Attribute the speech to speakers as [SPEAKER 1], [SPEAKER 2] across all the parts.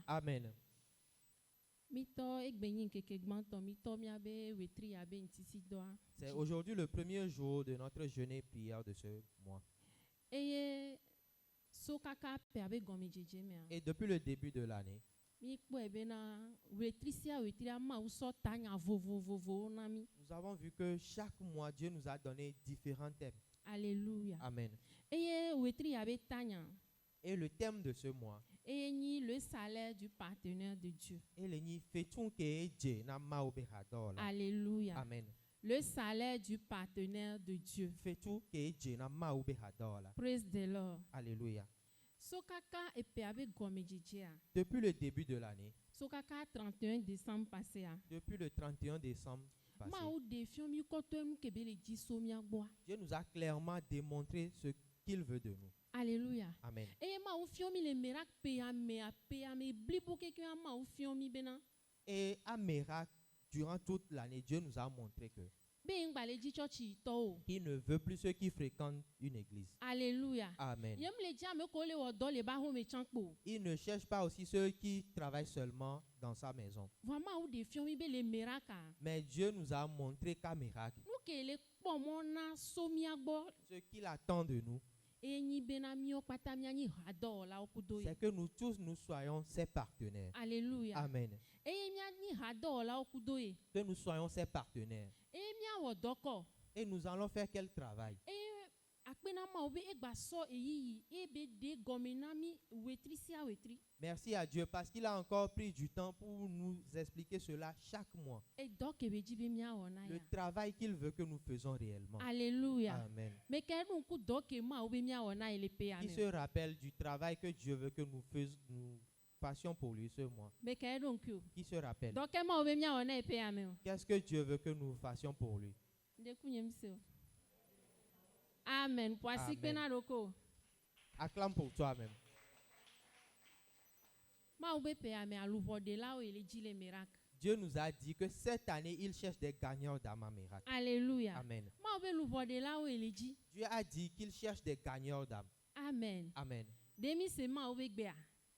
[SPEAKER 1] Amen. C'est aujourd'hui le premier jour de notre jeûne et prière de ce mois. Et depuis le début de l'année, nous avons vu que chaque mois, Dieu nous a donné différents thèmes.
[SPEAKER 2] Alléluia.
[SPEAKER 1] Amen. Et le thème de ce mois,
[SPEAKER 2] le salaire du partenaire de Dieu. Alléluia.
[SPEAKER 1] Amen.
[SPEAKER 2] Le salaire du partenaire de Dieu. Praise the Lord.
[SPEAKER 1] Alléluia. Depuis le début de l'année,
[SPEAKER 2] 31 décembre passé,
[SPEAKER 1] depuis le 31 décembre passé, Dieu nous a clairement démontré ce qu'il veut de nous.
[SPEAKER 2] Alléluia.
[SPEAKER 1] Amen. Et à miracle, durant toute l'année, Dieu nous a montré que il ne veut plus ceux qui fréquentent une église.
[SPEAKER 2] Alléluia.
[SPEAKER 1] Amen. Il ne cherche pas aussi ceux qui travaillent seulement dans sa maison. Mais Dieu nous a montré qu'à miracle, ce qu'il attend de nous, c'est que nous tous nous soyons ses partenaires.
[SPEAKER 2] Alléluia.
[SPEAKER 1] Amen. Que nous soyons ses partenaires. Et nous allons faire quel travail? Merci à Dieu parce qu'il a encore pris du temps pour nous expliquer cela chaque mois. Le travail qu'il veut que nous faisons réellement.
[SPEAKER 2] Alléluia.
[SPEAKER 1] Amen.
[SPEAKER 2] Qui
[SPEAKER 1] se rappelle du travail que Dieu veut que nous fassions pour lui ce mois? Qui se rappelle? Qu'est-ce que Dieu veut que nous fassions pour lui?
[SPEAKER 2] Amen.
[SPEAKER 1] Acclame pour toi-même. Dieu nous a dit que cette année, il cherche des gagnants d'âme à miracle.
[SPEAKER 2] Alléluia.
[SPEAKER 1] Amen. Dieu a dit qu'il cherche des gagnants d'âme.
[SPEAKER 2] Amen.
[SPEAKER 1] Amen.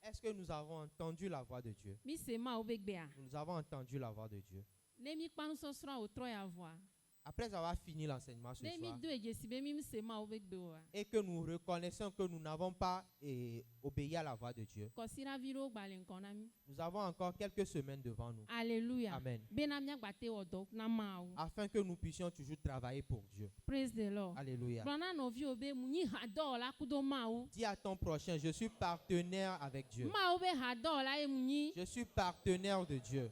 [SPEAKER 1] Est-ce que nous avons entendu la voix de Dieu? Nous avons entendu la voix de Dieu. Après avoir fini l'enseignement ce soir, et que nous reconnaissons que nous n'avons pas obéi à la voix de Dieu, nous avons encore quelques semaines devant nous.
[SPEAKER 2] Alléluia.
[SPEAKER 1] Amen. Afin que nous puissions toujours travailler pour Dieu.
[SPEAKER 2] Praise the Lord.
[SPEAKER 1] Alléluia. Dis à ton prochain, je suis partenaire avec Dieu. Je suis partenaire de Dieu.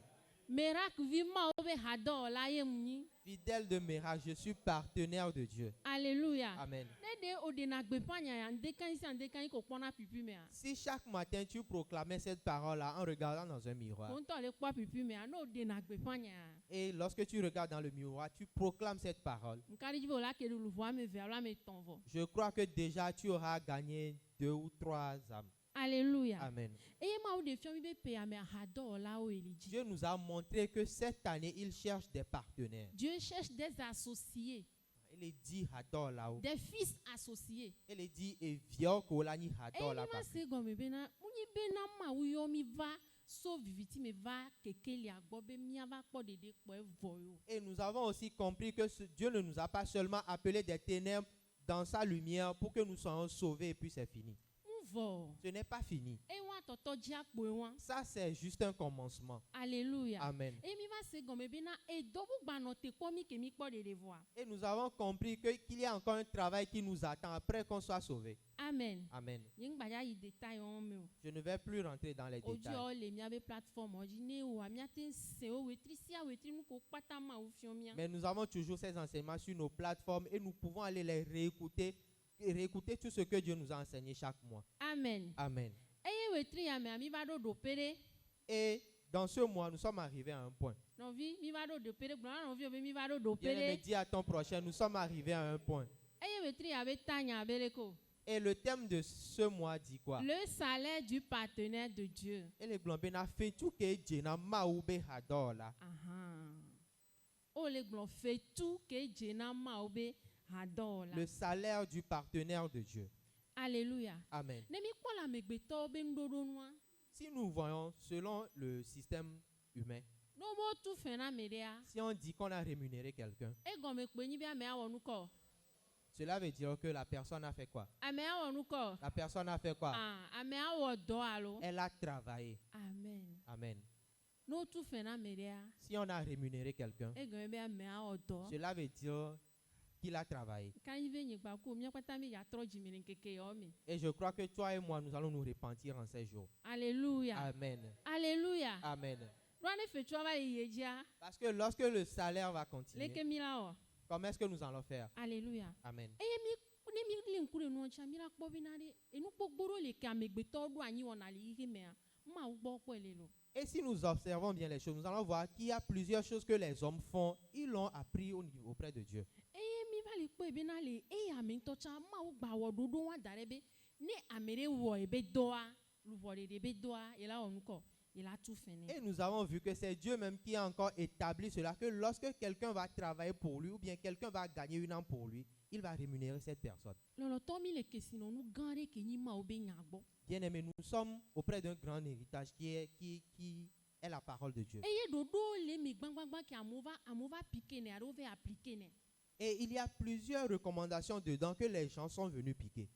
[SPEAKER 1] Fidèle de miracle, je suis partenaire de Dieu.
[SPEAKER 2] Alléluia.
[SPEAKER 1] Amen. Si chaque matin tu proclamais cette parole-là en regardant dans un miroir, et lorsque tu regardes dans le miroir, tu proclames cette parole, je crois que déjà tu auras gagné 2 ou 3 âmes.
[SPEAKER 2] Alléluia.
[SPEAKER 1] Amen. Dieu nous a montré que cette année, il cherche des partenaires.
[SPEAKER 2] Dieu cherche des associés.
[SPEAKER 1] Il est dit
[SPEAKER 2] des fils associés.
[SPEAKER 1] Il est dit et vieux kolani hador la. Et nous avons aussi compris que Dieu ne nous a pas seulement appelé des ténèbres dans sa lumière pour que nous soyons sauvés et puis c'est fini. Ce n'est pas fini. Ça, c'est juste un commencement.
[SPEAKER 2] Alléluia.
[SPEAKER 1] Amen. Et nous avons compris qu'il y a encore un travail qui nous attend après qu'on soit sauvé.
[SPEAKER 2] Amen.
[SPEAKER 1] Amen. Je ne vais plus rentrer dans les détails. Mais nous avons toujours ces enseignements sur nos plateformes et nous pouvons aller les réécouter et réécouter tout ce que Dieu nous a enseigné chaque mois.
[SPEAKER 2] Amen.
[SPEAKER 1] Amen. Et dans ce mois, nous sommes arrivés à un point. Bien-aimé, dis à ton prochain, nous sommes arrivés à un point. Et le thème de ce mois dit quoi?
[SPEAKER 2] Le salaire du partenaire de Dieu.
[SPEAKER 1] Et les globes n'a fait tout que Dieu n'a maoubé hador là. Le salaire du partenaire de Dieu.
[SPEAKER 2] Alléluia.
[SPEAKER 1] Amen. Si nous voyons selon le système humain,
[SPEAKER 2] Nomo tu fena media.
[SPEAKER 1] si on dit qu'on a rémunéré quelqu'un,
[SPEAKER 2] E gome kpe nyi bia me awonu ko.
[SPEAKER 1] cela veut dire que la personne a fait quoi?
[SPEAKER 2] Ame awonu ko.
[SPEAKER 1] La personne a fait quoi?
[SPEAKER 2] Ah, ame awo do alo.
[SPEAKER 1] Elle a travaillé.
[SPEAKER 2] Amen.
[SPEAKER 1] Amen.
[SPEAKER 2] No tu fena media.
[SPEAKER 1] Si on a rémunéré quelqu'un,
[SPEAKER 2] E gome bia me awo do.
[SPEAKER 1] cela veut dire qu'il a travaillé.
[SPEAKER 2] Kan yive nyi gba ku mi kwata mi ya tro jimini keke yo mi.
[SPEAKER 1] Et je crois que toi et moi, nous allons nous repentir en ces jours.
[SPEAKER 2] Alléluia.
[SPEAKER 1] Amen.
[SPEAKER 2] Alléluia.
[SPEAKER 1] Amen.
[SPEAKER 2] Rwane fe chwa va yejia.
[SPEAKER 1] Parce que lorsque le salaire va continuer,
[SPEAKER 2] Leke mila o.
[SPEAKER 1] comment est-ce que nous allons faire?
[SPEAKER 2] Alléluia.
[SPEAKER 1] Amen.
[SPEAKER 2] Eye mi ne mi linkure no cha mira kpo bi na de. Enu gbogboro le ka megbeto do anyi wona le ihe me a. Ma u gbo po elelo.
[SPEAKER 1] Et si nous observons bien les choses, nous allons voir qu'il y a plusieurs choses que les hommes font. Ils l'ont appris auprès de Dieu.
[SPEAKER 2] Eye mi va le kpo ebe na le e ami to cha ma u gba wo dodo wa darebe. Ne amere wo ebe doa, lu wo de ebe doa, e la onuko. Il a tout fini.
[SPEAKER 1] Et nous avons vu que c'est Dieu même qui a encore établi cela, que lorsque quelqu'un va travailler pour lui ou bien quelqu'un va gagner une âme pour lui, il va rémunérer cette personne. Bien aimé, nous sommes auprès d'un grand héritage qui est la parole de Dieu. Et il y a plusieurs recommandations dedans que les gens sont venus piquer.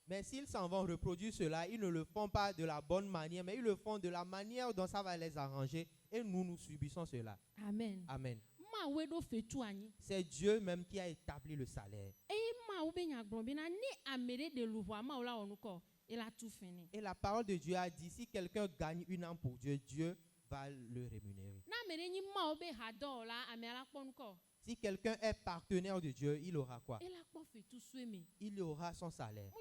[SPEAKER 1] Mais s'ils s'en vont reproduire cela, ils ne le font pas de la bonne manière, mais ils le font de la manière dont ça va les arranger. Et nous subissons cela.
[SPEAKER 2] Amen.
[SPEAKER 1] Amen. C'est Dieu même qui a établi le salaire. Et la parole de Dieu a dit, si quelqu'un gagne une âme pour Dieu, Dieu va le rémunérer. Si quelqu'un est partenaire de Dieu, il aura quoi? Il aura son salaire.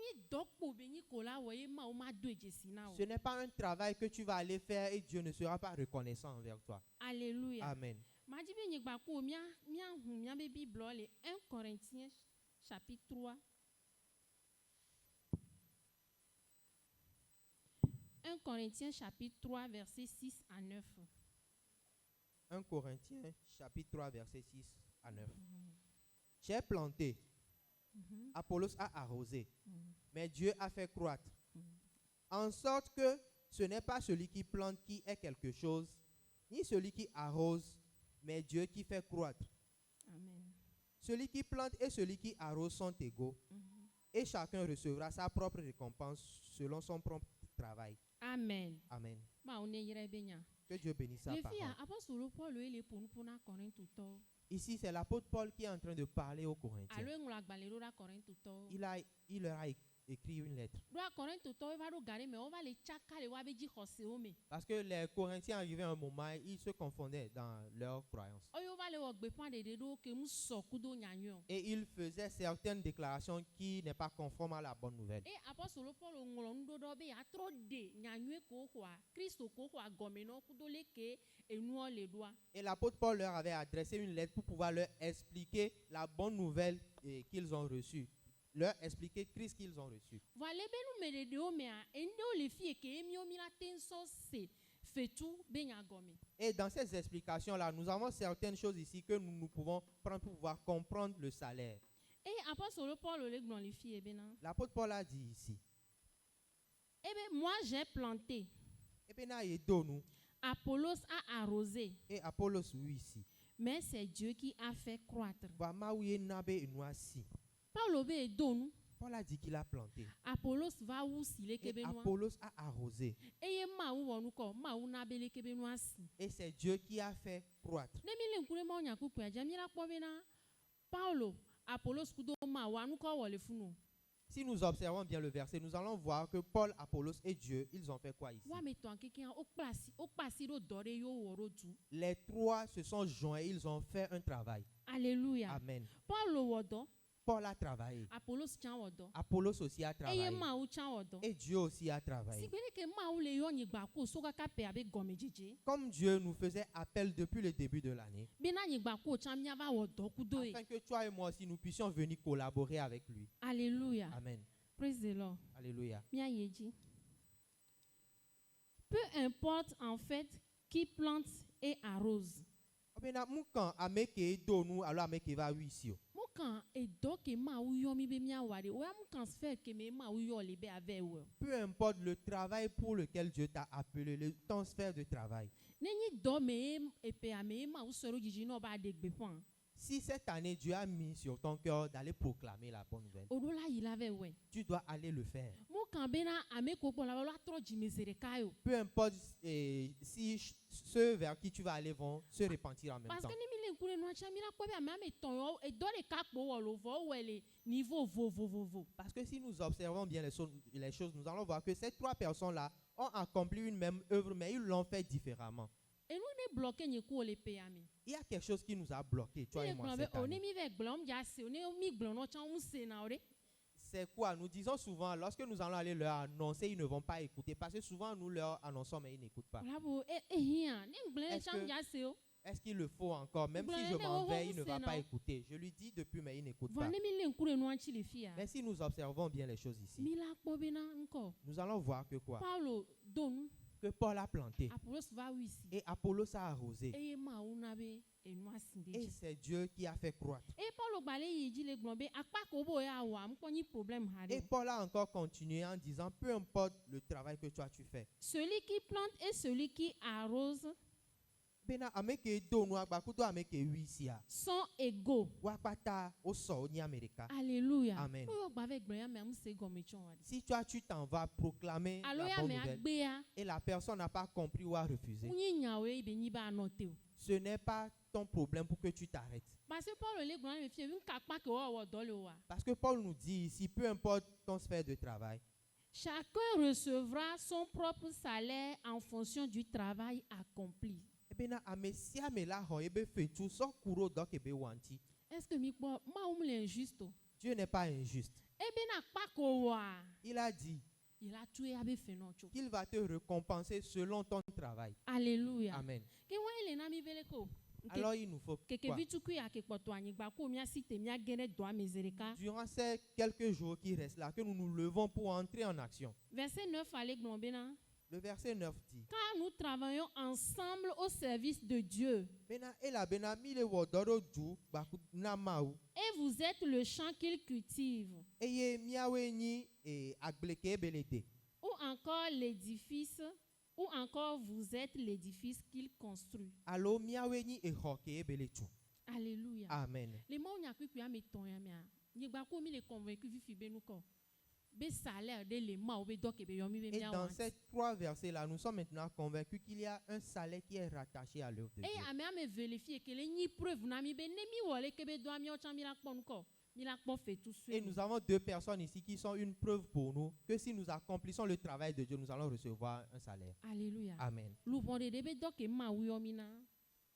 [SPEAKER 1] Ce n'est pas un travail que tu vas aller faire et Dieu ne sera pas reconnaissant envers toi.
[SPEAKER 2] Alléluia.
[SPEAKER 1] Amen.
[SPEAKER 2] 1 Corinthiens chapitre 3. 1 Corinthiens chapitre 3 versets 6 à 9.
[SPEAKER 1] 1 Corinthiens chapitre 3 versets 6 à 9. J'ai planté, Apollos a arrosé, mais Dieu a fait croître. En sorte que ce n'est pas celui qui plante qui est quelque chose, ni celui qui arrose, mais Dieu qui fait croître.
[SPEAKER 2] Amen.
[SPEAKER 1] Celui qui plante et celui qui arrose sont égaux, et chacun recevra sa propre récompense selon son propre travail.
[SPEAKER 2] Amen.
[SPEAKER 1] Amen. Que Dieu bénisse sa parole. Ici, c'est l'apôtre Paul qui est en train de parler aux Corinthiens. Il leur a écrit une lettre. Parce que les Corinthiens arrivaient à un moment, ils se confondaient dans leurs croyances. Et ils faisaient certaines déclarations qui n'est pas conformes à la bonne nouvelle. Et l'apôtre Paul leur avait adressé une lettre pour pouvoir leur expliquer la bonne nouvelle qu'ils ont reçue. Leur expliquer Christ qu'ils ont reçu. Et dans ces explications-là, nous avons certaines choses ici que nous pouvons prendre pour pouvoir comprendre le salaire. L'apôtre Paul a dit ici.
[SPEAKER 2] Moi j'ai planté.
[SPEAKER 1] Apollos
[SPEAKER 2] a arrosé.
[SPEAKER 1] Et Apollos, oui, ici.
[SPEAKER 2] Mais c'est Dieu qui a fait croître.
[SPEAKER 1] Paul a dit qu'il a planté.
[SPEAKER 2] Apollos va où s'il est
[SPEAKER 1] et Apollos a arrosé. Et c'est Dieu qui a fait croître. Si nous observons bien le verset, nous allons voir que Paul, Apollos et Dieu, ils ont fait quoi ici? Les trois se sont joints, ils ont fait un travail.
[SPEAKER 2] Alléluia.
[SPEAKER 1] Amen.
[SPEAKER 2] Paul
[SPEAKER 1] a travaillé.
[SPEAKER 2] Apollos
[SPEAKER 1] aussi a travaillé. Et Dieu aussi a travaillé. Comme Dieu nous faisait appel depuis le début de l'année, afin que toi et moi aussi nous puissions venir collaborer avec lui.
[SPEAKER 2] Alléluia.
[SPEAKER 1] Amen.
[SPEAKER 2] Praise the Lord.
[SPEAKER 1] Alléluia.
[SPEAKER 2] Peu importe en fait qui plante et arrose. Quand et donc et ma ou yo mi be mi awari ou am transfert que me ma ou yo le be avec ou.
[SPEAKER 1] Peu importe le travail pour lequel Dieu t'a appelé, ton sphère de travail.
[SPEAKER 2] Nenyi do me e pe ame ma ou soro jiji no ba de gbe pon.
[SPEAKER 1] Si cette année Dieu a mis sur ton cœur d'aller proclamer la bonne nouvelle,
[SPEAKER 2] Odola il avait ouais.
[SPEAKER 1] tu dois aller le faire.
[SPEAKER 2] Mo kan be na ame ko pon la lo atro jimezere kayo.
[SPEAKER 1] Peu importe si ceux vers qui tu vas aller vont se repentir en même
[SPEAKER 2] Parce
[SPEAKER 1] temps.
[SPEAKER 2] que ni mi le kure no acha mi la ko be ame ton yo e do le ka po wo lo vo we le niveau vo.
[SPEAKER 1] Parce que si nous observons bien les choses, nous allons voir que ces trois personnes-là ont accompli une même œuvre, mais ils l'ont fait différemment.
[SPEAKER 2] Et nous ne bloqué ni ko le pe ame.
[SPEAKER 1] Il y a quelque chose qui nous a bloqués, toi et moi, cette
[SPEAKER 2] On est
[SPEAKER 1] année.
[SPEAKER 2] mi ve glom ja se on est mi glom no cha un se na ore.
[SPEAKER 1] C'est quoi? Nous disons souvent, lorsque nous allons aller leur annoncer, ils ne vont pas écouter. Parce que souvent, nous leur annonçons, mais ils n'écoutent pas.
[SPEAKER 2] Bravo, hian, ni glem cha ja se o.
[SPEAKER 1] Est-ce qu'il le faut encore? Même si je m'en vais, il ne va pas écouter. Je lui dis depuis, mais il n'écoute pas.
[SPEAKER 2] Vane mi le kure no anchi le fia.
[SPEAKER 1] Mais si nous observons bien les choses ici,
[SPEAKER 2] Mi la ko be na nko.
[SPEAKER 1] nous allons voir que quoi?
[SPEAKER 2] Paulo donu
[SPEAKER 1] Que Paul a planté
[SPEAKER 2] Apollos va wisi.
[SPEAKER 1] et Apollos a arrosé.
[SPEAKER 2] E ma una be e no asinde.
[SPEAKER 1] Et c'est Dieu qui a fait croître.
[SPEAKER 2] Et Paulo bale yi ji le glombe akpa ko bo ya wa m ko ni problème
[SPEAKER 1] Et
[SPEAKER 2] hade.
[SPEAKER 1] Paul a encore continué en disant, peu importe le travail que toi tu fais.
[SPEAKER 2] Celui qui plante et celui qui arrose
[SPEAKER 1] Bena ameke donu agbakuto ameke wisia.
[SPEAKER 2] sont égaux.
[SPEAKER 1] Wakpata oso ni Amerika.
[SPEAKER 2] Alléluia.
[SPEAKER 1] Amen.
[SPEAKER 2] Oyo gba avec gloire mais am se gomme chon wadi.
[SPEAKER 1] Si toi tu t'en vas proclamer
[SPEAKER 2] Allo
[SPEAKER 1] la
[SPEAKER 2] ya
[SPEAKER 1] bonne
[SPEAKER 2] me
[SPEAKER 1] nouvelle
[SPEAKER 2] agbe ya.
[SPEAKER 1] et la personne n'a pas compris ou a refusé,
[SPEAKER 2] Unyi nyawe ibe ni ba note o.
[SPEAKER 1] ce n'est pas ton problème pour que tu t'arrêtes.
[SPEAKER 2] Parce que Paul le gloire me fie un kakpa ke wo do le wa.
[SPEAKER 1] Parce que Paul nous dit ici, peu importe ton sphère de travail,
[SPEAKER 2] Chacun recevra son propre salaire en fonction du travail accompli.
[SPEAKER 1] ebena amesia mela ho ebe fetu so kuro dok ebe wanti.
[SPEAKER 2] Est-ce que mi po ma ou me injuste o?
[SPEAKER 1] Dieu n'est pas injuste.
[SPEAKER 2] Ebe na kpa ko wa.
[SPEAKER 1] Il a dit
[SPEAKER 2] Il a tué abe fenocho.
[SPEAKER 1] qu'il va te récompenser selon ton travail.
[SPEAKER 2] Alléluia.
[SPEAKER 1] Amen.
[SPEAKER 2] Ke wa ele na mi vele ko.
[SPEAKER 1] Alors il nous faut
[SPEAKER 2] Keke
[SPEAKER 1] quoi?
[SPEAKER 2] vitu ku ya ke poto anyigba ko mi asite mi agene do amezereka.
[SPEAKER 1] Durant ces quelques jours qui restent là, que nous nous levons pour entrer en action.
[SPEAKER 2] Verset 9 allez glombe na.
[SPEAKER 1] Le verset 9 dit,
[SPEAKER 2] Car nous travaillons ensemble au service de Dieu.
[SPEAKER 1] bena ela bena mile wodoro du baku na mau.
[SPEAKER 2] Et vous êtes le champ qu'il cultive.
[SPEAKER 1] Eye miawe ni agbleke belete.
[SPEAKER 2] Ou encore l'édifice, ou encore vous êtes l'édifice qu'il construit.
[SPEAKER 1] Allo miawe ni ehoke beletu.
[SPEAKER 2] Alléluia.
[SPEAKER 1] Amen.
[SPEAKER 2] Les mots n'y a plus à mettre ya mia. Ni gba ko mi le convaincu fifi be nu ko. Be salaire de les ma obe doke be yomi be
[SPEAKER 1] Et
[SPEAKER 2] mia
[SPEAKER 1] dans
[SPEAKER 2] wa.
[SPEAKER 1] ces trois versets-là, nous sommes maintenant convaincus qu'il y a un salaire qui est rattaché à l'œuvre de Dieu.
[SPEAKER 2] Et ame ame vérifier que les ni preuve na mi be ne mi wole ke be do ami o chan mi la kpon ko. Mi la kpon fait tout
[SPEAKER 1] Et
[SPEAKER 2] suite.
[SPEAKER 1] nous avons deux personnes ici qui sont une preuve pour nous que si nous accomplissons le travail de Dieu, nous allons recevoir un salaire.
[SPEAKER 2] Alléluia.
[SPEAKER 1] Amen.
[SPEAKER 2] Lu bon de be doke ma wi o mi na.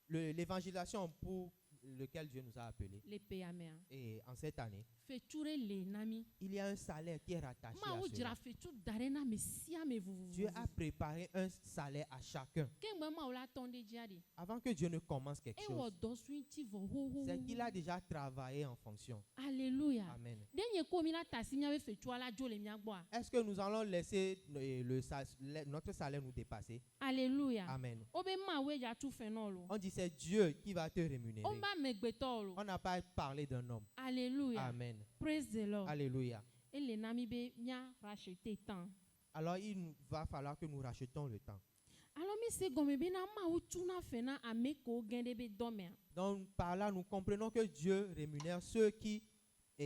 [SPEAKER 1] L'évangélisation pour lequel Dieu nous a appelés.
[SPEAKER 2] Le pe ame.
[SPEAKER 1] Et en cette année,
[SPEAKER 2] Fait toure le nami.
[SPEAKER 1] il y a un salaire qui est rattaché
[SPEAKER 2] Ma
[SPEAKER 1] à
[SPEAKER 2] ou
[SPEAKER 1] cela.
[SPEAKER 2] dira fait tout darena me si ame vous.
[SPEAKER 1] Dieu a préparé un salaire à chacun.
[SPEAKER 2] Ke ngbe ma ou la tonde diade.
[SPEAKER 1] Avant que Dieu ne commence quelque
[SPEAKER 2] E wo
[SPEAKER 1] chose,
[SPEAKER 2] do swinti vo ho.
[SPEAKER 1] c'est qu'il a déjà travaillé en fonction.
[SPEAKER 2] Alléluia.
[SPEAKER 1] Amen.
[SPEAKER 2] Denye ko mi la tasi mi ave fait tout ala jo le mi agboa.
[SPEAKER 1] Est-ce que nous allons laisser notre salaire nous dépasser?
[SPEAKER 2] Alléluia.
[SPEAKER 1] Amen.
[SPEAKER 2] Obe ma we ja tout fait non lo.
[SPEAKER 1] On dit c'est Dieu qui va te rémunérer.
[SPEAKER 2] On va megbeto lo.
[SPEAKER 1] On n'a pas parlé d'un homme.
[SPEAKER 2] Alléluia.
[SPEAKER 1] Amen.
[SPEAKER 2] Praise the Lord.
[SPEAKER 1] Alléluia.
[SPEAKER 2] Et les nami be mia racheter temps.
[SPEAKER 1] Alors il va falloir que nous rachetons le temps.
[SPEAKER 2] Alors mi se gome be na ma ou tuna fe na ame ko gende be dome.
[SPEAKER 1] Donc par là, nous comprenons que Dieu rémunère ceux qui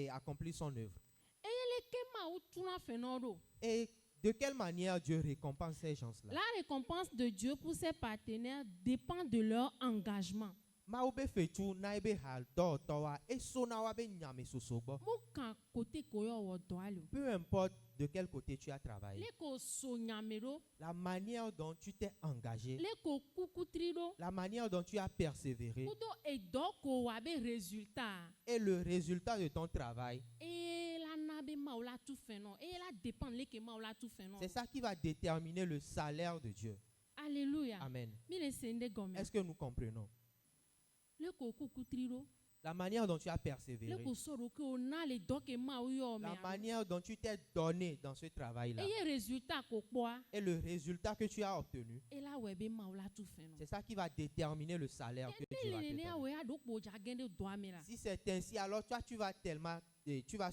[SPEAKER 1] accomplissent son œuvre.
[SPEAKER 2] E yele ke ma ou tuna fe no do.
[SPEAKER 1] Et de quelle manière Dieu récompense ces gens-là?
[SPEAKER 2] La récompense de Dieu pour ses partenaires dépend de leur engagement.
[SPEAKER 1] Maobe fetu na ebe hal do towa eso na wa be nyame sosogbo.
[SPEAKER 2] Mo kan kote ko yo wo do alo.
[SPEAKER 1] Peu importe de quel côté tu as travaillé,
[SPEAKER 2] Le ko so nyamero,
[SPEAKER 1] la manière dont tu t'es engagé,
[SPEAKER 2] le ko kukutri do.
[SPEAKER 1] la manière dont tu as persévéré
[SPEAKER 2] Kudo e do ko wa be résultat.
[SPEAKER 1] et le résultat de ton travail,
[SPEAKER 2] Et la nabe ma ou la tout fait non. Et la dépend le que ma ou la tout fait non.
[SPEAKER 1] c'est ça qui va déterminer le salaire de Dieu.
[SPEAKER 2] Alléluia.
[SPEAKER 1] Amen.
[SPEAKER 2] Mi le sende gomme.
[SPEAKER 1] Est-ce que nous comprenons?
[SPEAKER 2] Le ko kukutri do.
[SPEAKER 1] La manière dont tu as persévéré.
[SPEAKER 2] Le ko soro ke o na le dɔ ke ma o yɔ
[SPEAKER 1] La
[SPEAKER 2] me.
[SPEAKER 1] manière dont tu t'es donné dans ce travail-là.
[SPEAKER 2] Eye résultat ko kpɔa.
[SPEAKER 1] Et le résultat que tu as obtenu.
[SPEAKER 2] E la wɛ be ma o la tu fɛn no.
[SPEAKER 1] C'est ça qui va déterminer le salaire que Dieu va te
[SPEAKER 2] Ne
[SPEAKER 1] donner.
[SPEAKER 2] o ya do kpo ja gɛn de do ame la.
[SPEAKER 1] Si c'est ainsi, alors toi, tu vas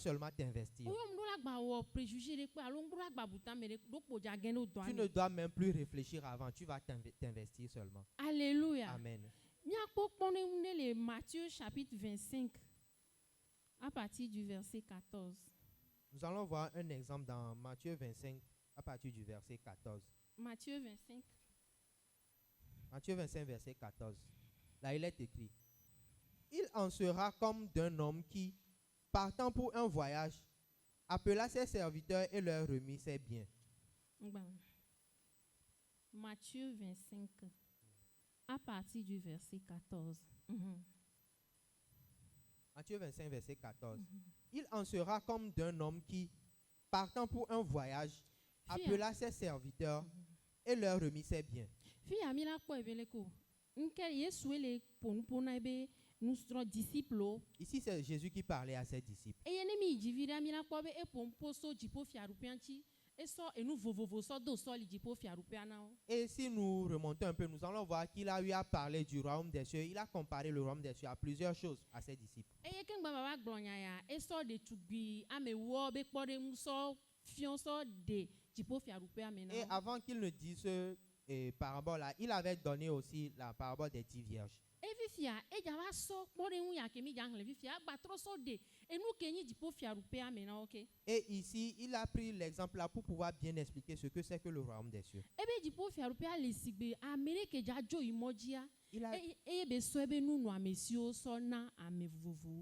[SPEAKER 1] seulement t'investir.
[SPEAKER 2] O yɔ mu do la gba wɔ préjugé de kpe alo mu do la gba buta me de do kpo ja gɛn de do
[SPEAKER 1] Tu
[SPEAKER 2] ame.
[SPEAKER 1] ne dois même plus réfléchir avant, tu vas t'investir seulement.
[SPEAKER 2] Alléluia.
[SPEAKER 1] Amen.
[SPEAKER 2] Miakpɔ kpɔne ne le Matthieu chapitre 25 à partir du verset 14.
[SPEAKER 1] Nous allons voir un exemple dans Matthieu 25 à partir du verset 14.
[SPEAKER 2] Matthieu 25.
[SPEAKER 1] Matthieu 25, verset 14. Là, il est écrit: Il en sera comme d'un homme qui, partant pour un voyage, appela ses serviteurs et leur remit ses biens.
[SPEAKER 2] Matthieu 25, à partir du verset 14.
[SPEAKER 1] Matthieu 25, verset 14. Il en sera comme d'un homme qui, partant pour un voyage, appela ses serviteurs et leur remit ses biens. Ici, c'est Jésus qui parlait à ses disciples. Et si nous remontons un peu, nous allons voir qu'il a eu à parler du royaume des cieux. Il a comparé le royaume des cieux à plusieurs choses à ses disciples. Et avant qu'il ne dise parabole-là, il avait donné aussi la parabole des 10 vierges. Et ici, il a pris l'exemple là pour pouvoir bien expliquer ce que c'est que le royaume des cieux.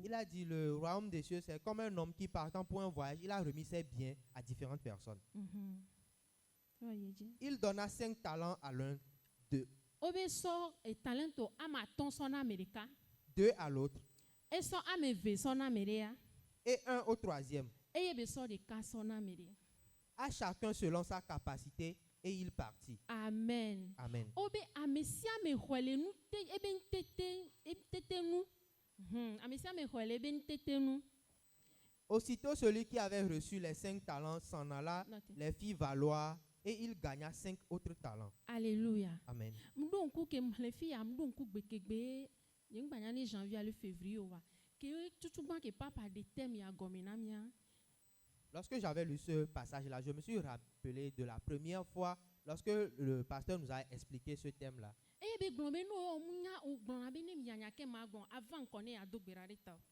[SPEAKER 1] Il a dit le royaume des cieux, c'est comme un homme qui partant pour un voyage, il a remis ses biens à différentes personnes. Il donna 5 talents à l'un, 2 à l'autre, et 1 au troisième. À chacun selon sa capacité, et il partit.
[SPEAKER 2] Amen.
[SPEAKER 1] Amen. Aussitôt celui qui avait reçu les 5 talents s'en alla, les fit valoir, et il gagna 5 autres talents.
[SPEAKER 2] Alléluia.
[SPEAKER 1] Amen. Lorsque j'avais lu ce passage-là, je me suis rappelé de la première fois lorsque le pasteur nous a expliqué ce thème-là.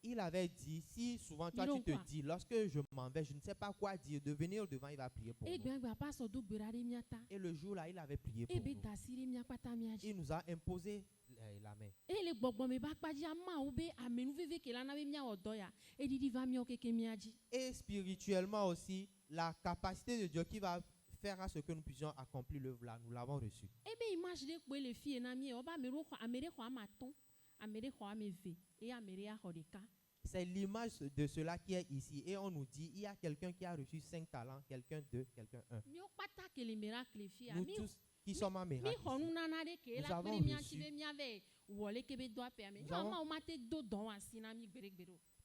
[SPEAKER 1] Il avait dit, si souvent toi tu te dis, lorsque je m'en vais, je ne sais pas quoi dire, de venir devant, il va prier pour nous. Et le jour-là, il avait prié pour nous. Il nous a imposé la main. Et spirituellement aussi, la capacité de Dieu qui va faire à ce que nous puissions accomplir l'œuvre là, nous l'avons reçu. C'est l'image de cela qui est ici. Et on nous dit, il y a quelqu'un qui a reçu 5 talents, quelqu'un 2, quelqu'un 1. Nous tous qui sommes en miracle, nous avons reçu.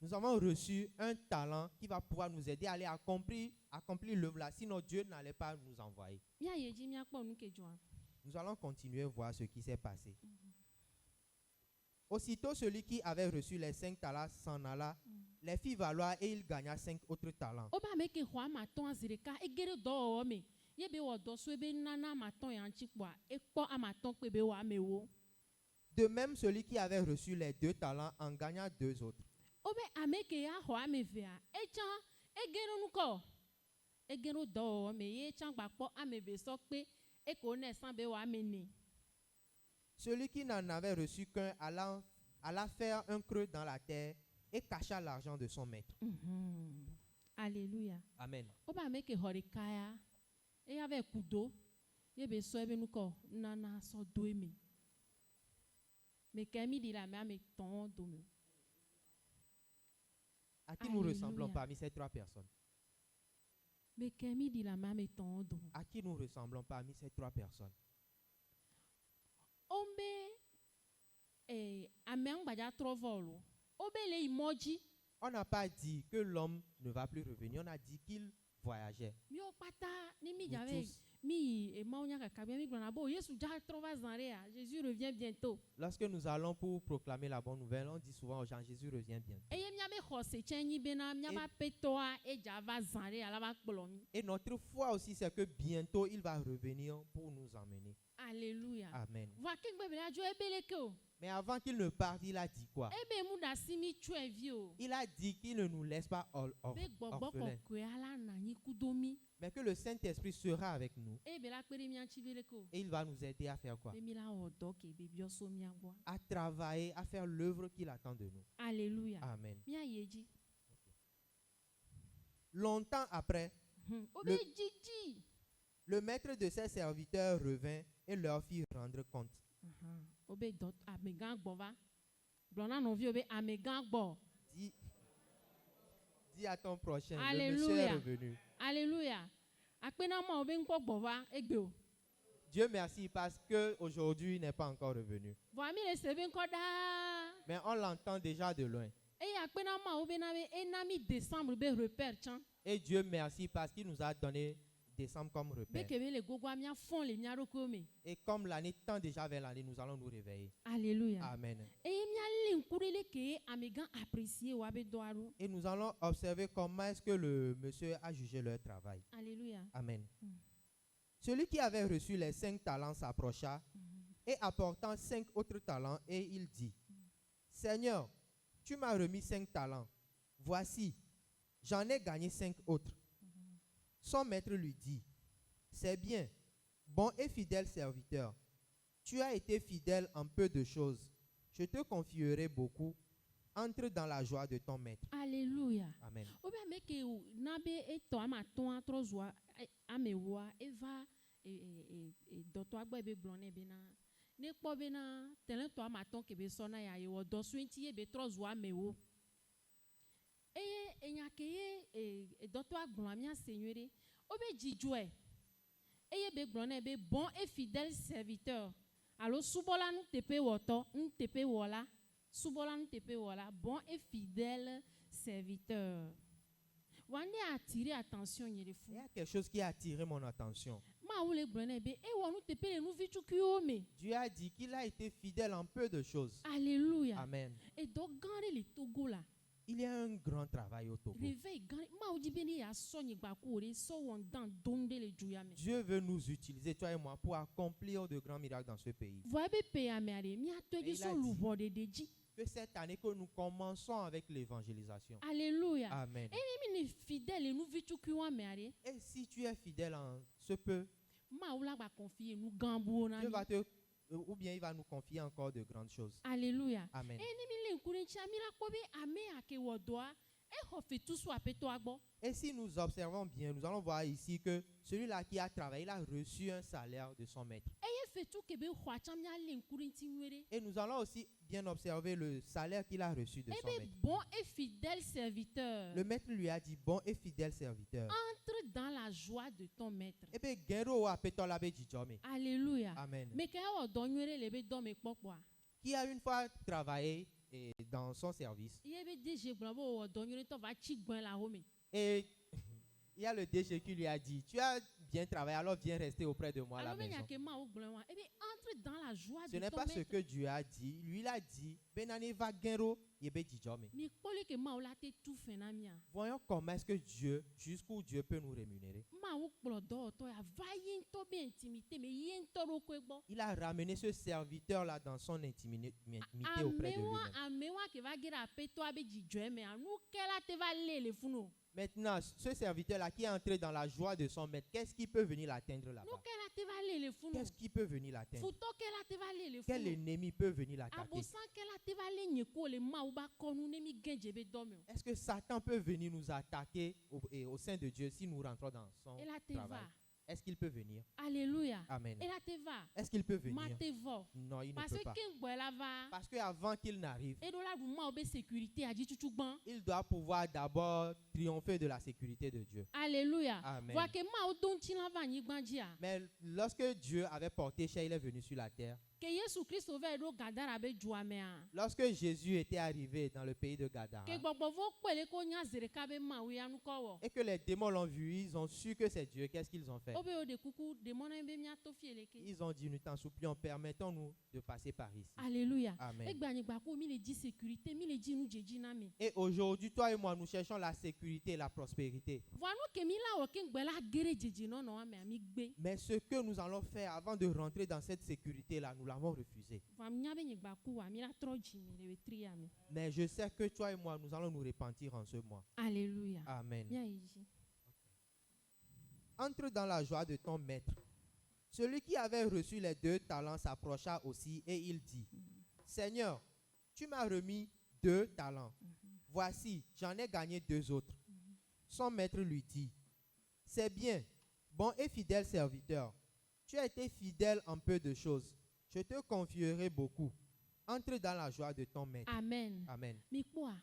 [SPEAKER 1] Nous avons reçu un talent qui va pouvoir nous aider à aller accomplir l'œuvre là. Sinon Dieu n'allait pas nous envoyer. Nous allons continuer à voir ce qui s'est passé. Aussitôt celui qui avait reçu les 5 talents s'en alla, les fit valoir et il gagna 5 autres talents. De même, celui qui avait reçu les 2 talents en gagna 2 autres. Celui qui n'en avait reçu qu'un alla faire un creux dans la terre et cacha l'argent de son maître.
[SPEAKER 2] Alléluia.
[SPEAKER 1] Amen. À qui nous ressemblons parmi ces 3 personnes? À qui nous ressemblons parmi ces 3 personnes?
[SPEAKER 2] obele imoji.
[SPEAKER 1] On n'a pas dit que l'homme ne va plus revenir, on a dit qu'il voyageait.
[SPEAKER 2] Mio pata ni mi
[SPEAKER 1] Nous
[SPEAKER 2] jave
[SPEAKER 1] tous.
[SPEAKER 2] mi e maunya ka kabia mi glona bo Yesu ja trova zanrea. Jésus revient bientôt.
[SPEAKER 1] Lorsque nous allons pour proclamer la bonne nouvelle, on dit souvent aux gens, Jésus revient bientôt.
[SPEAKER 2] Eye mia be khose chenyi bena mia ba petoa e java zanrea la ba kpolomi.
[SPEAKER 1] Et notre foi aussi, c'est que bientôt, il va revenir pour nous emmener.
[SPEAKER 2] Alléluia.
[SPEAKER 1] Amen.
[SPEAKER 2] Wa king be bela jo ebeleke o.
[SPEAKER 1] Mais avant qu'il ne parte, il a dit quoi?
[SPEAKER 2] Ebe mu da simi chuevi o.
[SPEAKER 1] Il a dit qu'il ne nous laisse pas
[SPEAKER 2] Be gbogbo
[SPEAKER 1] orphelins,
[SPEAKER 2] kokwe ala na nyi kudomi.
[SPEAKER 1] mais que le Saint-Esprit sera avec nous
[SPEAKER 2] Ebe la kpere mi anchi beleke o.
[SPEAKER 1] et il va nous aider à faire quoi?
[SPEAKER 2] Be mi la odo ke be bioso mi agwa.
[SPEAKER 1] À travailler, à faire l'œuvre qu'il attend de nous.
[SPEAKER 2] Alléluia.
[SPEAKER 1] Amen.
[SPEAKER 2] Mia yeji.
[SPEAKER 1] Longtemps après,
[SPEAKER 2] Obe jiji.
[SPEAKER 1] le maître de ses serviteurs revint et leur fit rendre compte.
[SPEAKER 2] Obe dot amegan gbova. Blona non vi obe amegan gbo.
[SPEAKER 1] Dis à ton prochain, le
[SPEAKER 2] Alléluia.
[SPEAKER 1] monsieur est revenu.
[SPEAKER 2] Alléluia. Akpena ma obe nkwo gbova egbe o.
[SPEAKER 1] Dieu merci parce qu'aujourd'hui il n'est pas encore revenu.
[SPEAKER 2] Vo mi le sebe nko da.
[SPEAKER 1] Mais on l'entend déjà de loin.
[SPEAKER 2] E akpena ma obe na be enami décembre be repère chan.
[SPEAKER 1] Et Dieu merci parce qu'il nous a donné décembre comme
[SPEAKER 2] Be
[SPEAKER 1] repère.
[SPEAKER 2] ke be le gogo mia fon le mia roko me.
[SPEAKER 1] Et comme l'année tend déjà vers l'année, nous allons nous réveiller.
[SPEAKER 2] Alléluia.
[SPEAKER 1] Amen.
[SPEAKER 2] E mia le nkurele ke amegan apprécier wa be doaro.
[SPEAKER 1] Et nous allons observer comment est-ce que le monsieur a jugé leur travail.
[SPEAKER 2] Alléluia.
[SPEAKER 1] Amen. Celui qui avait reçu les 5 talents s'approcha et apportant 5 autres talents et il dit, Seigneur, tu m'as remis 5 talents. Voici, j'en ai gagné 5 autres. Son maître lui dit, c'est bien, bon et fidèle serviteur. Tu as été fidèle en peu de choses. Je te confierai beaucoup. Entre dans la joie de ton maître.
[SPEAKER 2] Alléluia.
[SPEAKER 1] Amen.
[SPEAKER 2] Obe ameke o na be eto ama ton atrozwa amewa eva dɔtɔ agbɔ ebe gblɔ nɛ bena ne kpɔ bena tɛlɛtɔ ama tɔn kebe sɔna ya ye wɔ dɔ so ŋuti ebe trɔ zu amewo eye enya ke ye dɔtɔ agblɔ amia se nyuie ɖe wobe dzidzɔe eye be gblɔ nɛ be bon et fidèle serviteur alo subɔla nuteƒe wɔtɔ nuteƒe wɔla subɔla nuteƒe wɔla bon et fidèle serviteur. Wande a attiré attention nyere fu.
[SPEAKER 1] Il y a quelque chose qui a attiré mon attention.
[SPEAKER 2] Ma ou le gblone be e wonu tepe le nu vitsukuo me.
[SPEAKER 1] Dieu a dit qu'il a été fidèle en peu de choses.
[SPEAKER 2] Alléluia.
[SPEAKER 1] Amen.
[SPEAKER 2] Et donc gare le Togo là.
[SPEAKER 1] Il y a un grand travail au Togo.
[SPEAKER 2] Réveil gare ma ou di beni ya sonye gba ko re so won dan donde le juya me.
[SPEAKER 1] Dieu veut nous utiliser, toi et moi, pour accomplir de grands miracles dans ce pays.
[SPEAKER 2] Voye be pe ya me are mi atwe di so lubo de deji.
[SPEAKER 1] Que cette année que nous commençons avec l'évangélisation.
[SPEAKER 2] Alléluia.
[SPEAKER 1] Amen.
[SPEAKER 2] Et ni fidèle nu vitsukuo me are.
[SPEAKER 1] Et si tu es fidèle en ce peu,
[SPEAKER 2] Ma ou la ba confier nu gambo na.
[SPEAKER 1] Dieu va te, ou bien il va nous confier encore de grandes choses.
[SPEAKER 2] Alléluia.
[SPEAKER 1] Amen.
[SPEAKER 2] E ni mi le nkurenchi amira ko be ame ake wodoa e ho fetu so apeto agbo.
[SPEAKER 1] Et si nous observons bien, nous allons voir ici que celui-là qui a travaillé, il a reçu un salaire de son maître. Et nous allons aussi bien observer le salaire qu'il a reçu de son maître.
[SPEAKER 2] Bon et fidèle serviteur.
[SPEAKER 1] Le maître lui a dit, bon et fidèle serviteur.
[SPEAKER 2] Entre dans la joie de ton maître. Alléluia.
[SPEAKER 1] Amen. Qui a une fois travaillé dans son service. Et il y a le DG qui lui a dit, tu as bien travaillé, alors viens rester auprès de moi à la maison. Ce n'est pas ce que Dieu a dit. Lui, il a dit, voyons comment est-ce que Dieu, jusqu'où Dieu peut nous rémunérer. Il a ramené ce serviteur-là dans son intimité auprès de lui-même. Maintenant, ce serviteur-là qui est entré dans la joie de son maître, qu'est-ce qui peut venir l'atteindre là-bas? Qu'est-ce qui peut venir l'atteindre? Quel ennemi peut venir l'attaquer? Est-ce que Satan peut venir nous attaquer au sein de Dieu si nous rentrons dans son travail? Est-ce qu'il peut venir?
[SPEAKER 2] Alléluia.
[SPEAKER 1] Amen.
[SPEAKER 2] Et là, tu vas.
[SPEAKER 1] Est-ce qu'il peut venir?
[SPEAKER 2] Matevo.
[SPEAKER 1] Non, il ne
[SPEAKER 2] Parce
[SPEAKER 1] peut pas.
[SPEAKER 2] que
[SPEAKER 1] Parce qu'avant qu'il n'arrive,
[SPEAKER 2] et là, vous sécurité a dit tout bon.
[SPEAKER 1] il doit pouvoir d'abord triompher de la sécurité de Dieu.
[SPEAKER 2] Alléluia.
[SPEAKER 1] Amen.
[SPEAKER 2] Vois que ma odon chila va ni gbandia.
[SPEAKER 1] Mais lorsque Dieu avait porté chair, il est venu sur la terre.
[SPEAKER 2] Que Jésus Christ sauvé do gadara be juamea.
[SPEAKER 1] Lorsque Jésus était arrivé dans le pays de Gadara,
[SPEAKER 2] Que gbogbo vo pele ko nya zereka be ma wi anu ko wo.
[SPEAKER 1] et que les démons l'ont vu, ils ont su que c'est Dieu. Qu'est-ce qu'ils ont fait?
[SPEAKER 2] Obe o de kuku démon na be mia to fieleke.
[SPEAKER 1] Ils ont dit, nous t'en supplions, permettons-nous de passer par ici.
[SPEAKER 2] Alléluia.
[SPEAKER 1] Amen.
[SPEAKER 2] E gba ni gba ko mi le di sécurité, mi le di nu jeji na mi.
[SPEAKER 1] Et aujourd'hui, toi et moi, nous cherchons la sécurité et la prospérité.
[SPEAKER 2] Voi anu ke mi la o ke ngbe la gere jeji no no ame ami gbe.
[SPEAKER 1] Mais ce que nous allons faire avant de rentrer dans cette sécurité-là, nous l'avons refusé.
[SPEAKER 2] Voi mi nya be ni gba ku wa mi la tro ji mi le tri ami.
[SPEAKER 1] Mais je sais que toi et moi, nous allons nous repentir en ce mois.
[SPEAKER 2] Alléluia.
[SPEAKER 1] Amen.
[SPEAKER 2] Bien ici.
[SPEAKER 1] Entre dans la joie de ton maître. Celui qui avait reçu les 2 talents s'approcha aussi et il dit, Seigneur, tu m'as remis 2 talents. Voici, j'en ai gagné 2 autres. Son maître lui dit, c'est bien, bon et fidèle serviteur. Tu as été fidèle en peu de choses. Je te confierai beaucoup. Entre dans la joie de ton maître.
[SPEAKER 2] Amen.
[SPEAKER 1] Amen.
[SPEAKER 2] Mi kwa.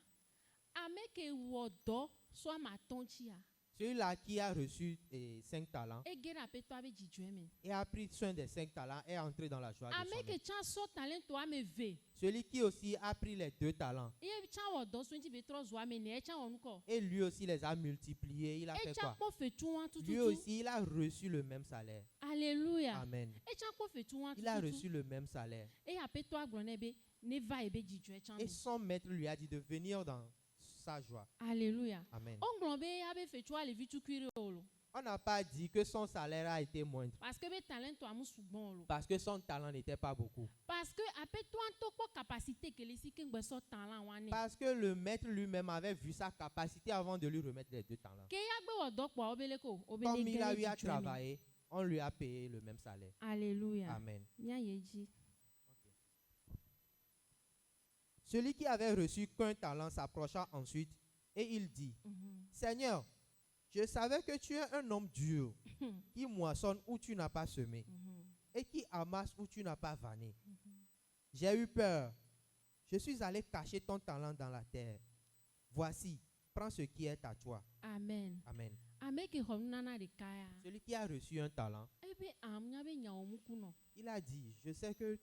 [SPEAKER 2] Ame ke wodo so ma tonchia.
[SPEAKER 1] Celui-là qui a reçu 5 talents
[SPEAKER 2] E gera pe to abe jijueme.
[SPEAKER 1] et a pris soin des 5 talents est entré dans la joie de son
[SPEAKER 2] Ame ke
[SPEAKER 1] maître.
[SPEAKER 2] chan so talent to ame ve.
[SPEAKER 1] Celui qui aussi a pris les 2 talents
[SPEAKER 2] E chan wodo so nti be tro zo ame ne e chan wonu ko.
[SPEAKER 1] et lui aussi les a multipliés, il a
[SPEAKER 2] E
[SPEAKER 1] fait
[SPEAKER 2] chan
[SPEAKER 1] quoi?
[SPEAKER 2] po fe tu wan
[SPEAKER 1] Lui
[SPEAKER 2] tutu.
[SPEAKER 1] aussi, il a reçu le même salaire.
[SPEAKER 2] Alléluia.
[SPEAKER 1] Amen.
[SPEAKER 2] E chan po fe tu wan
[SPEAKER 1] Il a
[SPEAKER 2] tutu.
[SPEAKER 1] reçu le même salaire.
[SPEAKER 2] E ape to aglone be ne va ebe jiju e chan.
[SPEAKER 1] Et son maître lui a dit de venir dans sa joie.
[SPEAKER 2] Alléluia.
[SPEAKER 1] Amen.
[SPEAKER 2] Onglon be abe fe tu ale vitu kwire olo.
[SPEAKER 1] On n'a pas dit que son salaire a été moindre
[SPEAKER 2] Parce que be talent to amu sugbon olo.
[SPEAKER 1] parce que son talent n'était pas beaucoup.
[SPEAKER 2] Parce que ape to an to ko capacité que les si ke ngbe so talent wane.
[SPEAKER 1] Parce que le maître lui-même avait vu sa capacité avant de lui remettre les 2 talents.
[SPEAKER 2] Ke ya gbe wodo po obele ko
[SPEAKER 1] Comme
[SPEAKER 2] obele
[SPEAKER 1] il a eu
[SPEAKER 2] gele
[SPEAKER 1] à
[SPEAKER 2] jijueme.
[SPEAKER 1] travailler, on lui a payé le même salaire.
[SPEAKER 2] Alléluia.
[SPEAKER 1] Amen.
[SPEAKER 2] Mia yeji.
[SPEAKER 1] Celui qui avait reçu qu'un talent s'approcha ensuite et il dit, Seigneur, je savais que tu es un homme dur, qui moissonne où tu n'as pas semé et qui amasse où tu n'as pas vanné. J'ai eu peur. Je suis allé cacher ton talent dans la terre. Voici, prends ce qui est à toi.
[SPEAKER 2] Amen.
[SPEAKER 1] Amen.
[SPEAKER 2] Ame ke hom nana de kaya.
[SPEAKER 1] Celui qui a reçu un talent,
[SPEAKER 2] Ebe am nya be nya omuku no.
[SPEAKER 1] il a dit, je sais que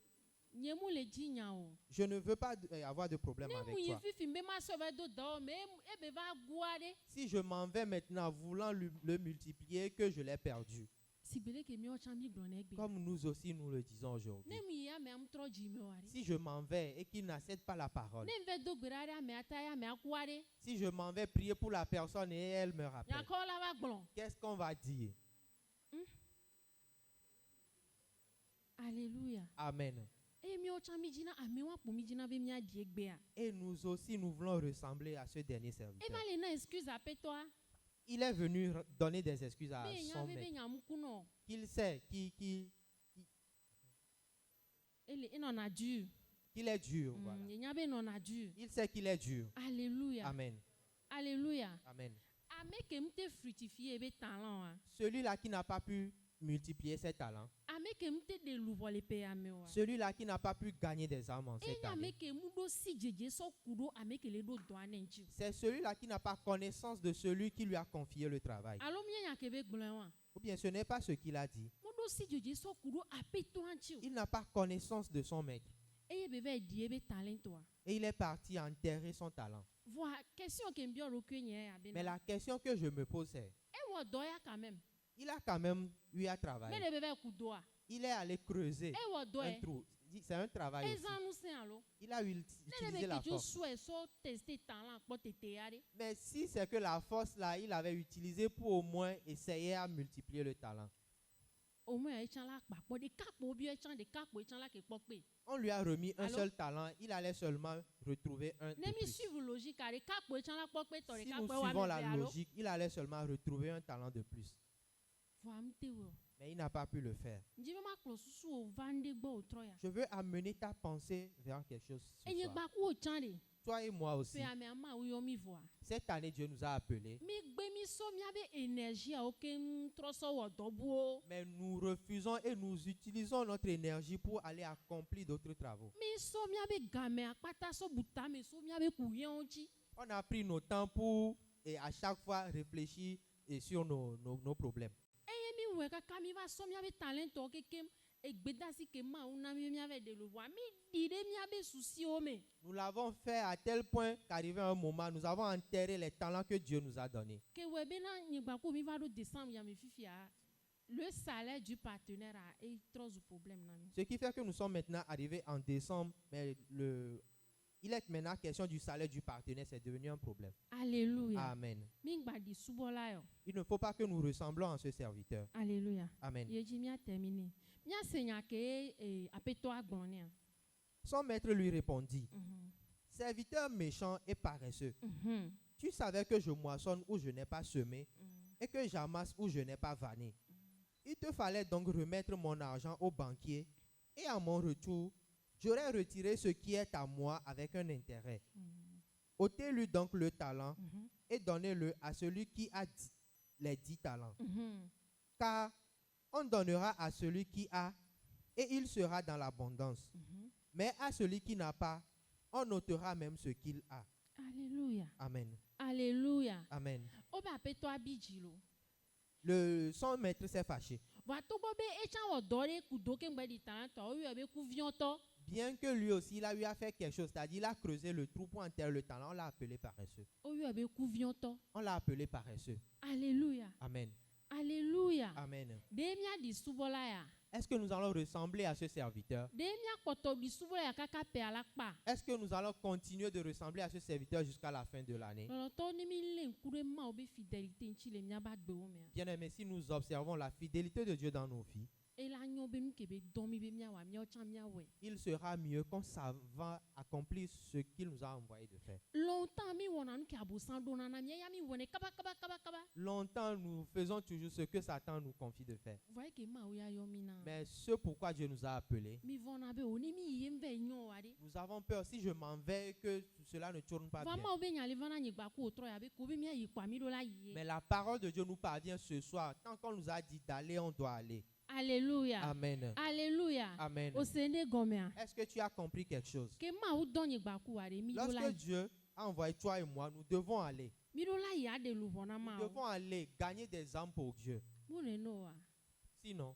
[SPEAKER 2] Nyemu le ji nya o.
[SPEAKER 1] je ne veux pas avoir de problème
[SPEAKER 2] Ne
[SPEAKER 1] avec
[SPEAKER 2] mu
[SPEAKER 1] toi.
[SPEAKER 2] yifi fi be ma so be do do me ebe va guade.
[SPEAKER 1] Si je m'en vais maintenant voulant le multiplier, que je l'ai perdu.
[SPEAKER 2] Sibele ke mi o chan mi glone egbe.
[SPEAKER 1] Comme nous aussi nous le disons aujourd'hui.
[SPEAKER 2] Ne mu ya me am tro ji mi o ari.
[SPEAKER 1] Si je m'en vais et qu'il n'accepte pas la parole,
[SPEAKER 2] Ne ve do gbere ari me ataya me akuade.
[SPEAKER 1] si je m'en vais prier pour la personne et elle me rappelle,
[SPEAKER 2] Nya ko la va glon.
[SPEAKER 1] qu'est-ce qu'on va dire?
[SPEAKER 2] Alléluia.
[SPEAKER 1] Amen.
[SPEAKER 2] E mi o chan mi jina ame wa po mi jina be mi adi egbe a.
[SPEAKER 1] Et nous aussi, nous voulons ressembler à ce dernier
[SPEAKER 2] E
[SPEAKER 1] serviteur.
[SPEAKER 2] ba le na excuse ape toi.
[SPEAKER 1] Il est venu donner des excuses à
[SPEAKER 2] Be nya
[SPEAKER 1] son
[SPEAKER 2] be be
[SPEAKER 1] maître.
[SPEAKER 2] nya muku no.
[SPEAKER 1] Qu'il sait
[SPEAKER 2] Ele e no na dur.
[SPEAKER 1] qu'il est dur. Voilà.
[SPEAKER 2] Nya be no na dur.
[SPEAKER 1] Il sait qu'il est dur.
[SPEAKER 2] Alléluia.
[SPEAKER 1] Amen.
[SPEAKER 2] Alléluia.
[SPEAKER 1] Amen.
[SPEAKER 2] Ame ke mte fructifier be talent a.
[SPEAKER 1] Celui-là qui n'a pas pu multiplier ses talents,
[SPEAKER 2] Ame ke mte de louvo le pe ame wa.
[SPEAKER 1] celui-là qui n'a pas pu gagner des âmes en
[SPEAKER 2] E
[SPEAKER 1] cette
[SPEAKER 2] nya me
[SPEAKER 1] année,
[SPEAKER 2] ke mu do si jeje so kudo ame ke le do do anenji.
[SPEAKER 1] c'est celui-là qui n'a pas connaissance de celui qui lui a confié le travail.
[SPEAKER 2] Alo mi nya ke be gblen wa.
[SPEAKER 1] Ou bien ce n'est pas ce qu'il a dit.
[SPEAKER 2] Mu do si jeje so kudo ape to anchi.
[SPEAKER 1] Il n'a pas connaissance de son maître.
[SPEAKER 2] E be ve di e be talent wa.
[SPEAKER 1] Et il est parti enterrer son talent.
[SPEAKER 2] Voilà, question que mbio rokenye a
[SPEAKER 1] Mais
[SPEAKER 2] ben.
[SPEAKER 1] la question que je me pose est,
[SPEAKER 2] E wo do ya quand même.
[SPEAKER 1] il a quand même eu à
[SPEAKER 2] Mais
[SPEAKER 1] travailler.
[SPEAKER 2] le bébé kudo a.
[SPEAKER 1] Il est allé creuser
[SPEAKER 2] E wo do
[SPEAKER 1] un
[SPEAKER 2] e.
[SPEAKER 1] trou. C'est un travail
[SPEAKER 2] E
[SPEAKER 1] aussi.
[SPEAKER 2] zan nou se alo.
[SPEAKER 1] Il a
[SPEAKER 2] Le
[SPEAKER 1] utilisé
[SPEAKER 2] bébé
[SPEAKER 1] la
[SPEAKER 2] ki
[SPEAKER 1] force.
[SPEAKER 2] jo so so tester talent po tete yare.
[SPEAKER 1] Mais si c'est que la force là, il avait utilisé pour au moins essayer à multiplier le talent.
[SPEAKER 2] Au moins e chan la pa po de kapo bi e chan de kapo e chan la ke pokpe.
[SPEAKER 1] On lui a remis un
[SPEAKER 2] Allô?
[SPEAKER 1] seul talent. Il allait seulement retrouver un de
[SPEAKER 2] Ne mi
[SPEAKER 1] plus.
[SPEAKER 2] suivre logique a de kapo e chan la pokpe to de
[SPEAKER 1] Si nous
[SPEAKER 2] kapo wa
[SPEAKER 1] suivons
[SPEAKER 2] me
[SPEAKER 1] la
[SPEAKER 2] alo.
[SPEAKER 1] logique, il allait seulement retrouver un talent de plus.
[SPEAKER 2] Wa mte wo.
[SPEAKER 1] Mais il n'a pas pu le faire.
[SPEAKER 2] Nji me ma klo susu o vande gbo o troya.
[SPEAKER 1] Je veux amener ta pensée vers quelque chose ce
[SPEAKER 2] E ye
[SPEAKER 1] soir.
[SPEAKER 2] gba ku o chan de.
[SPEAKER 1] toi et moi aussi,
[SPEAKER 2] pe ame ama uyo mi voa
[SPEAKER 1] cette année, Dieu nous a appelés,
[SPEAKER 2] mi gbe mi so mi abe énergie a oke troso wo dobuo
[SPEAKER 1] mais nous refusons et nous utilisons notre énergie pour aller accomplir d'autres travaux.
[SPEAKER 2] mi so mi abe game akpata so buta mi so mi abe kuyen oji
[SPEAKER 1] On a pris nos temps pour, et à chaque fois, réfléchir sur nos problèmes.
[SPEAKER 2] eye mi we kaka mi va so mi abe talent o kekem egbedasi ke ma una mi abe de le voa mi dire mi abe souci o me
[SPEAKER 1] Nous l'avons fait à tel point qu'arrivé à un moment, nous avons enterré les talents que Dieu nous a donnés.
[SPEAKER 2] ke we be na nyigba ko mi va do décembre ya mi fifia le salaire du partenaire a e trop de problème na mi
[SPEAKER 1] Ce qui fait que nous sommes maintenant arrivés en décembre, mais il est maintenant question du salaire du partenaire, c'est devenu un problème.
[SPEAKER 2] alléluia
[SPEAKER 1] Amen.
[SPEAKER 2] mi gba di subola yo
[SPEAKER 1] Il ne faut pas que nous ressemblons à ce serviteur.
[SPEAKER 2] alléluia
[SPEAKER 1] Amen.
[SPEAKER 2] yeji mi a terminé mi a senya ke apeto agbone a
[SPEAKER 1] Son maître lui répondit, serviteur méchant et paresseux, tu savais que je moissonne où je n'ai pas semé et que j'amasse où je n'ai pas vanné. Il te fallait donc remettre mon argent au banquier et à mon retour, j'aurais retiré ce qui est à moi avec un intérêt. Ôtez-lui donc le talent et donnez-le à celui qui a les 10 talents. Car on donnera à celui qui a et il sera dans l'abondance. Mais à celui qui n'a pas, on ôtera même ce qu'il a.
[SPEAKER 2] alléluia
[SPEAKER 1] Amen.
[SPEAKER 2] alléluia
[SPEAKER 1] Amen.
[SPEAKER 2] obe apeto abijilo
[SPEAKER 1] Son maître s'est fâché.
[SPEAKER 2] va to bo be echa wo dore ku do ke ngbe di talent o yo be ku vionto
[SPEAKER 1] Bien que lui aussi, il a eu à faire quelque chose, c'est-à-dire il a creusé le trou pour enterrer le talent, on l'a appelé paresseux.
[SPEAKER 2] o yo be ku vionto
[SPEAKER 1] On l'a appelé paresseux.
[SPEAKER 2] alléluia
[SPEAKER 1] Amen.
[SPEAKER 2] alléluia
[SPEAKER 1] Amen.
[SPEAKER 2] de mi a di subola ya
[SPEAKER 1] Est-ce que nous allons ressembler à ce serviteur?
[SPEAKER 2] de mi a koto di subola ya kaka pe alakpa
[SPEAKER 1] Est-ce que nous allons continuer de ressembler à ce serviteur jusqu'à la fin de l'année?
[SPEAKER 2] lolo to ni mi le nkure ma obe fidélité nchi le mi aba gbe wo me
[SPEAKER 1] Bien aimé, si nous observons la fidélité de Dieu dans nos vies,
[SPEAKER 2] e la nyo be nu ke be don mi be mi awa mi o cha mi awe
[SPEAKER 1] il sera mieux qu'on va accomplir ce qu'il nous a envoyé de faire.
[SPEAKER 2] longtemps mi wona nu ke abosan do na mi ya mi wone kaba kaba kaba kaba
[SPEAKER 1] Longtemps, nous faisons toujours ce que Satan nous confie de faire.
[SPEAKER 2] voyez que ma o ya yo mi na
[SPEAKER 1] Mais ce pourquoi Dieu nous a appelés,
[SPEAKER 2] mi vona be oni mi yem ve nyo wa de
[SPEAKER 1] nous avons peur si je m'en vais que cela ne tourne pas bien.
[SPEAKER 2] vraiment obe nya le vana nyigba ko otro ya be ko be mi ayi kwa mi do la yi
[SPEAKER 1] Mais la parole de Dieu nous parvient ce soir. Tant qu'on nous a dit d'aller, on doit aller.
[SPEAKER 2] alléluia
[SPEAKER 1] Amen.
[SPEAKER 2] alléluia
[SPEAKER 1] Amen.
[SPEAKER 2] o sende gomea
[SPEAKER 1] Est-ce que tu as compris quelque chose?
[SPEAKER 2] ke ma o don nyigba ko wa de mi do la
[SPEAKER 1] Lorsque Dieu a envoyé toi et moi, nous devons aller.
[SPEAKER 2] mi do la ya de lu vona ma
[SPEAKER 1] Nous
[SPEAKER 2] o
[SPEAKER 1] devons aller gagner des âmes pour Dieu.
[SPEAKER 2] mu ne no wa
[SPEAKER 1] Sinon,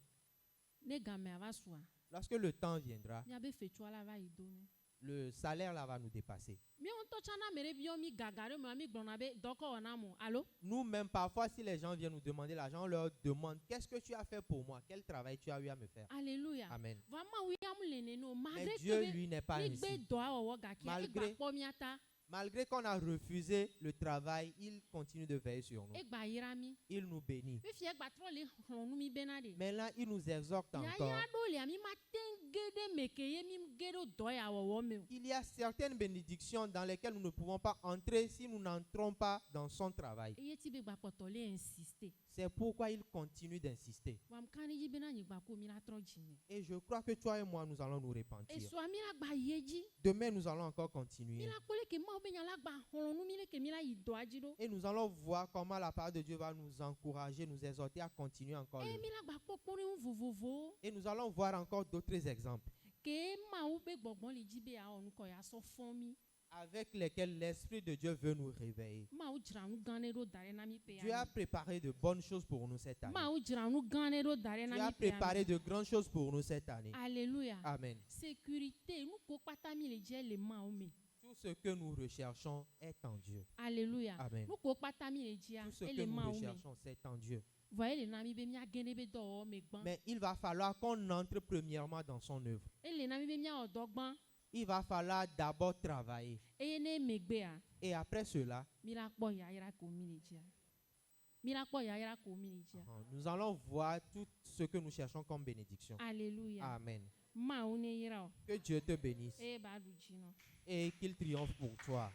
[SPEAKER 2] ne gamea va soa
[SPEAKER 1] lorsque le temps viendra,
[SPEAKER 2] mi abe fetua la va yi do ni
[SPEAKER 1] le salaire là va nous dépasser.
[SPEAKER 2] mi on to chana mere bi o mi gagare mo mi gbona be doko ona mo allo
[SPEAKER 1] Nous-mêmes, parfois, si les gens viennent nous demander l'argent, on leur demande qu'est-ce que tu as fait pour moi? Quel travail tu as eu à me faire?
[SPEAKER 2] alléluia
[SPEAKER 1] Amen.
[SPEAKER 2] vraiment oui am le ne no
[SPEAKER 1] Mais
[SPEAKER 2] malgré
[SPEAKER 1] Dieu,
[SPEAKER 2] que
[SPEAKER 1] lui, n'est pas
[SPEAKER 2] mi gbe
[SPEAKER 1] ainsi.
[SPEAKER 2] do awo ga ki e
[SPEAKER 1] Malgré-
[SPEAKER 2] gba po mi ata
[SPEAKER 1] Malgré qu'on a refusé le travail, il continue de veiller sur nous.
[SPEAKER 2] e gba yira mi
[SPEAKER 1] Il nous bénit.
[SPEAKER 2] mi fi e gba tro le hlonu mi bena de
[SPEAKER 1] Maintenant, il nous exhorte
[SPEAKER 2] ya
[SPEAKER 1] encore.
[SPEAKER 2] yira do le ami ma tengede meke ye mi gedo do ya wo me o
[SPEAKER 1] Il y a certaines bénédictions dans lesquelles nous ne pouvons pas entrer si nous n'entrons pas dans son travail.
[SPEAKER 2] eye ti be gba poto le insister
[SPEAKER 1] C'est pourquoi il continue d'insister.
[SPEAKER 2] wam kani ji bena nyigba ko mi la tro jine
[SPEAKER 1] Et je crois que toi et moi, nous allons nous
[SPEAKER 2] e
[SPEAKER 1] repentir.
[SPEAKER 2] so mi la gba yeji
[SPEAKER 1] Demain, nous allons encore
[SPEAKER 2] mi
[SPEAKER 1] continuer.
[SPEAKER 2] la kole ke ma obe nya la gba hlonu mi le ke mi la yi do aji do
[SPEAKER 1] Et nous allons voir comment la parole de Dieu va nous encourager, nous exhorter à continuer encore.
[SPEAKER 2] e mi la gba popore un vovovo
[SPEAKER 1] Et nous allons voir encore d'autres exemples
[SPEAKER 2] ke ma o be gbogbon le ji be a onu ko ya so fon mi
[SPEAKER 1] avec lesquels l'Esprit de Dieu veut nous réveiller.
[SPEAKER 2] ma o jira nu gane do dare na mi pe
[SPEAKER 1] Dieu a
[SPEAKER 2] ya
[SPEAKER 1] préparé de bonnes choses pour nous cette année.
[SPEAKER 2] ma o jira nu gane do dare
[SPEAKER 1] Dieu
[SPEAKER 2] na
[SPEAKER 1] a
[SPEAKER 2] mi pe ya
[SPEAKER 1] préparé de grandes choses pour nous cette année.
[SPEAKER 2] alléluia
[SPEAKER 1] Amen.
[SPEAKER 2] sécurité nu ko pata mi le je le ma o me
[SPEAKER 1] Tout ce que nous recherchons est en Dieu.
[SPEAKER 2] alléluia
[SPEAKER 1] Amen.
[SPEAKER 2] nu ko pata mi le ji a
[SPEAKER 1] Tout ce
[SPEAKER 2] e
[SPEAKER 1] que
[SPEAKER 2] le
[SPEAKER 1] nous
[SPEAKER 2] ma o me
[SPEAKER 1] recherchons, c'est en Dieu.
[SPEAKER 2] voyez le na mi be mi a gene be do o me gban
[SPEAKER 1] Mais il va falloir qu'on entre premièrement dans son œuvre.
[SPEAKER 2] e le na mi be mi a odo gban
[SPEAKER 1] Il va falloir d'abord travailler.
[SPEAKER 2] e ne me gbe a
[SPEAKER 1] Et après cela,
[SPEAKER 2] mi la kpo ya ira ko mi le ji a mi la kpo ya ira ko mi le ji a
[SPEAKER 1] nous allons voir tout ce que nous cherchons comme bénédiction.
[SPEAKER 2] alléluia
[SPEAKER 1] Amen.
[SPEAKER 2] ma o ne ira o
[SPEAKER 1] Que Dieu te bénisse
[SPEAKER 2] e ba du ji no
[SPEAKER 1] et qu'il triomphe pour toi.